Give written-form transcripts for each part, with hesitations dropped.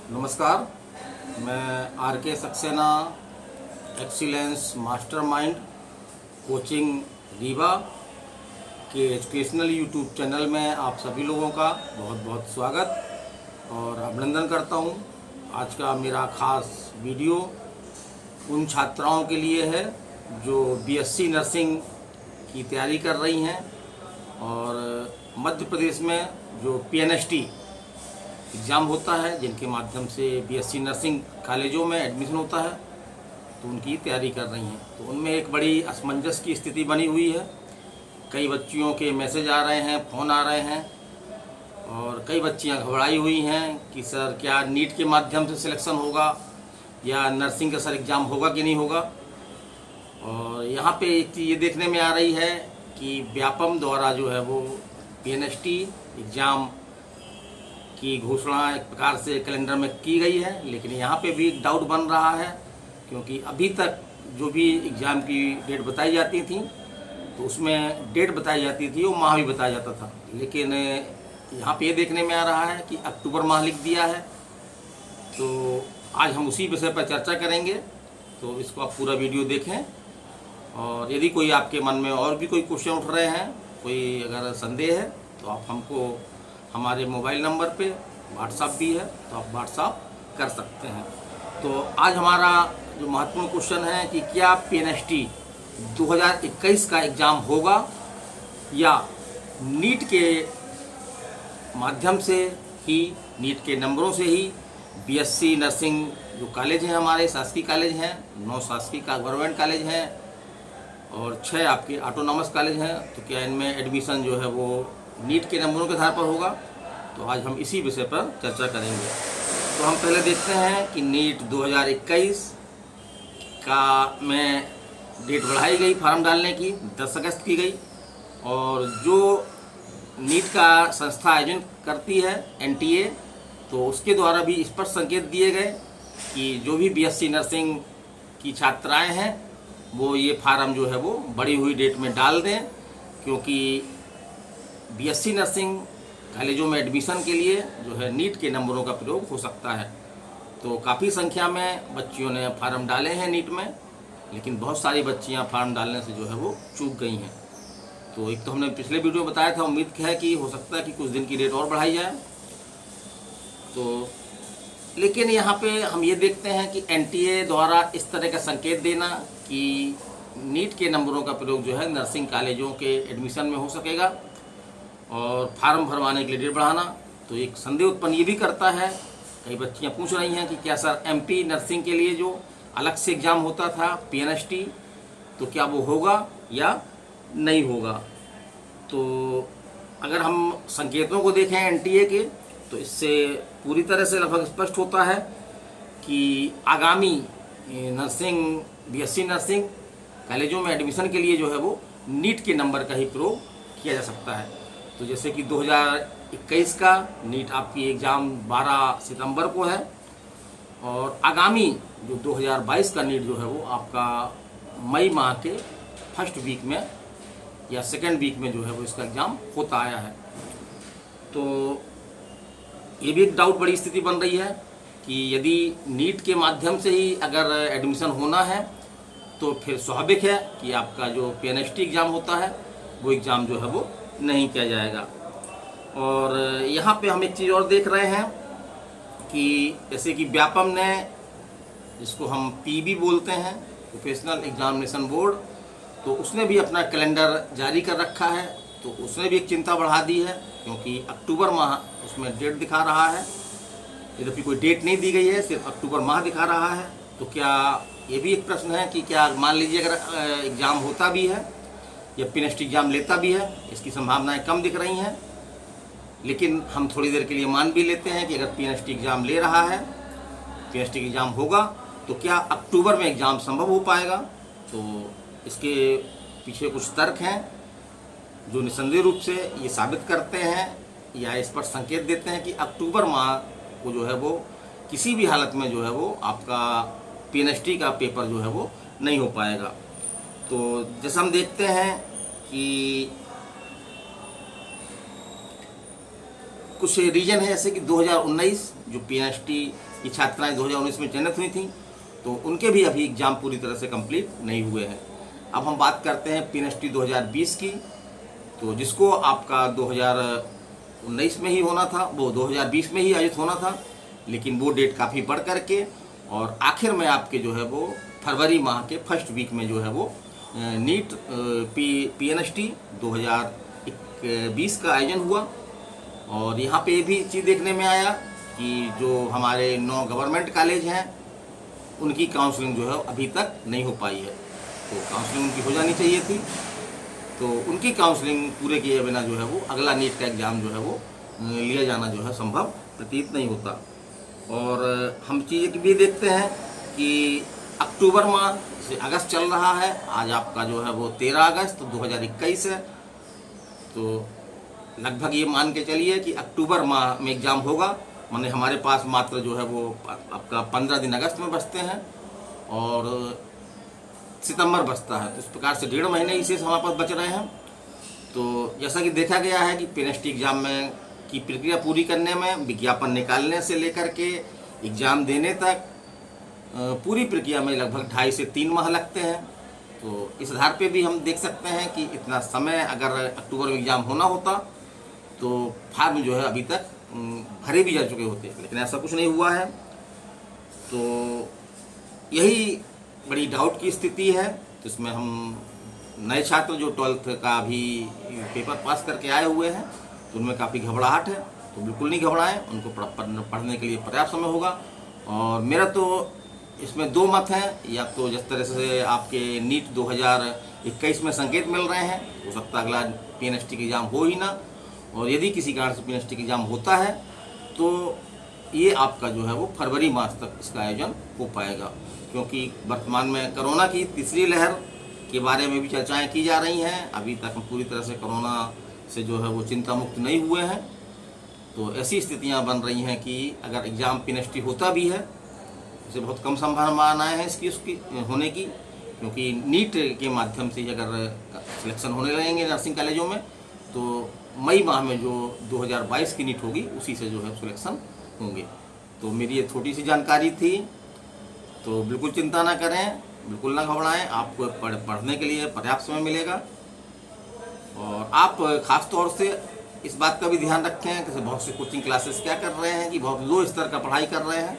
नमस्कार, मैं आर के Saxena excellence mastermind coaching Rewa के एजुकेशनल यूट्यूब चैनल में आप सभी लोगों का बहुत बहुत स्वागत और अभिनंदन करता हूं। आज का मेरा खास वीडियो उन छात्राओं के लिए है जो बीएससी नर्सिंग की तैयारी कर रही हैं और मध्य प्रदेश में जो पीएनएसटी एग्ज़ाम होता है, जिनके माध्यम से बीएससी नर्सिंग कॉलेजों में एडमिशन होता है, तो उनकी तैयारी कर रही हैं। तो उनमें एक बड़ी असमंजस की स्थिति बनी हुई है। कई बच्चियों के मैसेज आ रहे हैं, फ़ोन आ रहे हैं और कई बच्चियां घबराई हुई हैं कि सर क्या नीट के माध्यम से सिलेक्शन होगा या नर्सिंग का सर एग्ज़ाम होगा कि नहीं होगा। और यहाँ पे एक चीज़ ये देखने में आ रही है कि व्यापम द्वारा जो है वो पीएनएसटी एग्ज़ाम की घोषणा एक प्रकार से कैलेंडर में की गई है, लेकिन यहाँ पे भी एक डाउट बन रहा है क्योंकि अभी तक जो भी एग्ज़ाम की डेट बताई जाती थी तो उसमें डेट बताई जाती थी, वो माह भी बताया जाता था, लेकिन यहाँ पे ये देखने में आ रहा है कि अक्टूबर माह लिख दिया है। तो आज हम उसी विषय पर चर्चा करेंगे, तो इसको आप पूरा वीडियो देखें और यदि कोई आपके मन में और भी कोई क्वेश्चन उठ रहे हैं, कोई अगर संदेह है तो आप हमको हमारे मोबाइल नंबर पे व्हाट्सएप भी है तो आप व्हाट्सएप कर सकते हैं। तो आज हमारा जो महत्वपूर्ण क्वेश्चन है कि क्या पीएनएसटी 2021 का एग्ज़ाम होगा या नीट के माध्यम से ही, नीट के नंबरों से ही बीएससी नर्सिंग जो कॉलेज हैं, हमारे शासकीय कॉलेज हैं, 9 शासकीय का गवर्नमेंट कॉलेज हैं और 6 आपके ऑटोनॉमस कॉलेज हैं, तो क्या इनमें एडमिशन जो है वो नीट के नंबरों के आधार पर होगा। तो आज हम इसी विषय पर चर्चा करेंगे। तो हम पहले देखते हैं कि नीट 2021 का में डेट बढ़ाई गई फार्म डालने की, 10 अगस्त की गई और जो नीट का संस्था आयोजन करती है एनटीए, तो उसके द्वारा भी स्पष्ट संकेत दिए गए कि जो भी बीएससी नर्सिंग की छात्राएं हैं वो ये फार्म जो है वो बढ़ी हुई डेट में डाल दें, क्योंकि बीएससी नर्सिंग कॉलेजों में एडमिशन के लिए जो है नीट के नंबरों का प्रयोग हो सकता है। तो काफ़ी संख्या में बच्चियों ने फार्म डाले हैं नीट में, लेकिन बहुत सारी बच्चियां फार्म डालने से जो है वो चूक गई हैं। तो एक तो हमने पिछले वीडियो में बताया था, उम्मीद है कि हो सकता है कि कुछ दिन की डेट और बढ़ाई जाए। तो लेकिन यहाँ पे हम ये देखते हैं कि एनटीए द्वारा इस तरह का संकेत देना कि नीट के नंबरों का प्रयोग जो है नर्सिंग कॉलेजों के एडमिशन में हो सकेगा और फार्म भरवाने के लिए डेट बढ़ाना, तो एक संदेह उत्पन्न ये भी करता है। कई बच्चियां पूछ रही हैं कि क्या सर एमपी नर्सिंग के लिए जो अलग से एग्ज़ाम होता था पीएनएसटी, तो क्या वो होगा या नहीं होगा। तो अगर हम संकेतों को देखें एनटीए के, तो इससे पूरी तरह से लगभग स्पष्ट होता है कि आगामी नर्सिंग बीएससी नर्सिंग कॉलेजों में एडमिशन के लिए जो है वो नीट के नंबर का ही प्रयोग किया जा सकता है। तो जैसे कि 2021 का नीट आपकी एग्ज़ाम 12 सितंबर को है और आगामी जो 2022 का नीट जो है वो आपका मई माह के फर्स्ट वीक में या सेकेंड वीक में जो है वो इसका एग्ज़ाम होता आया है। तो ये भी एक डाउट बड़ी स्थिति बन रही है कि यदि नीट के माध्यम से ही अगर एडमिशन होना है तो फिर स्वाभाविक है कि आपका जो पीएनएसटी एग्ज़ाम होता है वो एग्ज़ाम जो है वो नहीं किया जाएगा। और यहाँ पे हम एक चीज़ और देख रहे हैं कि जैसे कि व्यापम ने, जिसको हम पीबी बोलते हैं, प्रोफेशनल एग्जामिनेशन बोर्ड, तो उसने भी अपना कैलेंडर जारी कर रखा है। तो उसने भी एक चिंता बढ़ा दी है क्योंकि अक्टूबर माह उसमें डेट दिखा रहा है, यद्यपि कोई डेट नहीं दी गई है, सिर्फ अक्टूबर माह दिखा रहा है। तो क्या ये भी एक प्रश्न है कि क्या मान लीजिए अगर एग्ज़ाम होता भी है या पीएनएसटी एग्ज़ाम लेता भी है, इसकी संभावनाएं कम दिख रही हैं, लेकिन हम थोड़ी देर के लिए मान भी लेते हैं कि अगर पीएनएसटी एग्ज़ाम ले रहा है, पीएनएसटी एग्ज़ाम होगा, तो क्या अक्टूबर में एग्ज़ाम संभव हो पाएगा। तो इसके पीछे कुछ तर्क हैं जो निस्संदेह रूप से ये साबित करते हैं या इस पर संकेत देते हैं कि अक्टूबर माह को जो है वो किसी भी हालत में जो है वो आपका पीएनएसटी का पेपर जो है वो नहीं हो पाएगा। तो जैसा हम देखते हैं कि कुछ रीजन है, जैसे कि 2019 जो PNST की छात्राएं 2019 में चयनित हुई थी, तो उनके भी अभी एग्ज़ाम पूरी तरह से कंप्लीट नहीं हुए हैं। अब हम बात करते हैं PNST 2020 की, तो जिसको आपका 2019 में ही होना था, वो 2020 में ही आयोजित होना था, लेकिन वो डेट काफ़ी बढ़ करके और आखिर में आपके जो है वो फरवरी माह के फर्स्ट वीक में जो है वो नीट PNST 2020 का आयोजन हुआ। और यहाँ पे भी चीज़ देखने में आया कि जो हमारे 9 गवर्नमेंट कॉलेज हैं उनकी काउंसलिंग जो है अभी तक नहीं हो पाई है, तो काउंसलिंग उनकी हो जानी चाहिए थी। तो उनकी काउंसलिंग पूरे किए बिना जो है वो अगला नीट का एग्ज़ाम जो है वो लिया जाना जो है संभव प्रतीत नहीं होता। और हम चीज़ भी देखते हैं कि अक्टूबर माह से अगस्त चल रहा है, आज आपका जो है वो 13 अगस्त 2021 है, तो लगभग ये मान के चलिए कि अक्टूबर माह में एग्ज़ाम होगा। माने हमारे पास मात्र जो है वो आपका 15 दिन अगस्त में बचते हैं और सितंबर बचता है, तो इस प्रकार से 1.5 महीने इसी से हमारे पास बच रहे हैं। तो जैसा कि देखा गया है कि PNST एग्ज़ाम में की प्रक्रिया पूरी करने में, विज्ञापन निकालने से लेकर के एग्ज़ाम देने तक पूरी प्रक्रिया में लगभग 2.5 से 3 माह लगते हैं। तो इस आधार पे भी हम देख सकते हैं कि इतना समय अगर अक्टूबर में एग्ज़ाम होना होता तो फॉर्म जो है अभी तक भरे भी जा चुके होते, लेकिन ऐसा कुछ नहीं हुआ है। तो यही बड़ी डाउट की स्थिति है। तो इसमें हम नए छात्र जो 12th का भी पेपर पास करके आए हुए हैं, तो उनमें काफ़ी घबराहट है। तो बिल्कुल नहीं घबराएं, उनको पढ़ने के लिए पर्याप्त समय होगा। और मेरा तो इसमें 2 मत हैं, या तो जिस तरह से आपके नीट 2021 में संकेत मिल रहे हैं, हो सकता है अगला PNST का एग्ज़ाम हो ही ना, और यदि किसी कारण से PNST का एग्ज़ाम होता है तो ये आपका जो है वो फरवरी मार्च तक इसका आयोजन हो पाएगा, क्योंकि वर्तमान में कोरोना की तीसरी लहर के बारे में भी चर्चाएं की जा रही हैं। अभी तक हम पूरी तरह से कोरोना से जो है वो चिंता मुक्त नहीं हुए हैं। तो ऐसी स्थितियां बन रही हैं कि अगर एग्ज़ाम PNST होता भी है, इसे बहुत कम संभावनाएं हैं उसकी होने की, क्योंकि नीट के माध्यम से अगर सिलेक्शन होने लगेंगे नर्सिंग कॉलेजों में, तो मई माह में जो 2022 की नीट होगी उसी से जो है सिलेक्शन होंगे। तो मेरी ये छोटी सी जानकारी थी। तो बिल्कुल चिंता ना करें, बिल्कुल ना घबराएं, आपको पढ़ने के लिए पर्याप्त समय मिलेगा। और आप ख़ास तौर से इस बात का भी ध्यान रखें कि बहुत से कोचिंग क्लासेस क्या कर रहे हैं कि बहुत लो स्तर का पढ़ाई कर रहे हैं,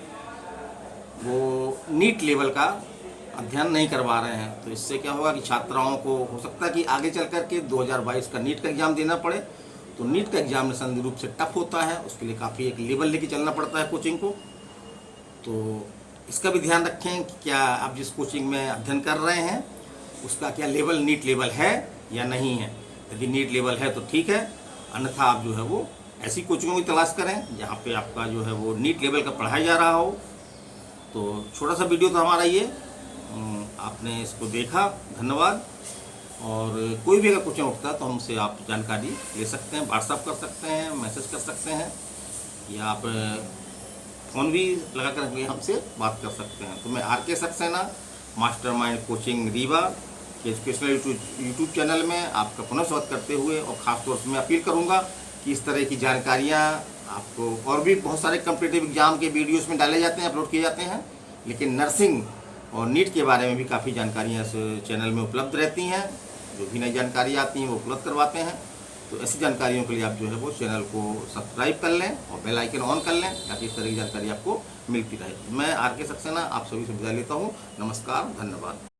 वो नीट लेवल का अध्ययन नहीं करवा रहे हैं। तो इससे क्या होगा कि छात्राओं को हो सकता है कि आगे चल कर के 2022 का नीट का एग्ज़ाम देना पड़े। तो नीट का एग्जामिनेशन रूप से टफ होता है, उसके लिए काफ़ी एक लेवल लेके चलना पड़ता है कोचिंग को। तो इसका भी ध्यान रखें कि क्या आप जिस कोचिंग में अध्ययन कर रहे हैं उसका क्या लेवल नीट लेवल है या नहीं है। यदि नीट लेवल है तो ठीक है, अन्यथा आप जो है वो ऐसी कोचिंगों की तलाश करें जहाँ पे आपका जो है वो नीट लेवल का पढ़ाया जा रहा हो। तो छोटा सा वीडियो था हमारा ये, आपने इसको देखा, धन्यवाद। और कोई भी अगर क्वेश्चन उठता है तो हमसे आप जानकारी ले सकते हैं, व्हाट्सअप कर सकते हैं, मैसेज कर सकते हैं, या आप फ़ोन भी लगा कर हमसे बात कर सकते हैं। तो मैं RK Saxena mastermind coaching Rewa के एजुकेशनल यूट्यूब चैनल में आपका पुनः स्वागत करते हुए, और ख़ासतौर से मैं अपील करूँगा कि इस तरह की जानकारियाँ आपको, और भी बहुत सारे कॉम्पिटिटिव एग्जाम के वीडियोज़ में डाले जाते हैं, अपलोड किए जाते हैं, लेकिन नर्सिंग और नीट के बारे में भी काफ़ी जानकारियाँ इस चैनल में उपलब्ध रहती हैं। जो भी नई जानकारी आती हैं वो उपलब्ध करवाते हैं। तो ऐसी जानकारियों के लिए आप जो है वो चैनल को सब्सक्राइब कर लें और बेल आइकन ऑन कर लें, ताकि इस तरह की जानकारी आपको मिलती रहे। मैं RK सक्सेना आप सभी से विदा लेता हूँ। नमस्कार, धन्यवाद।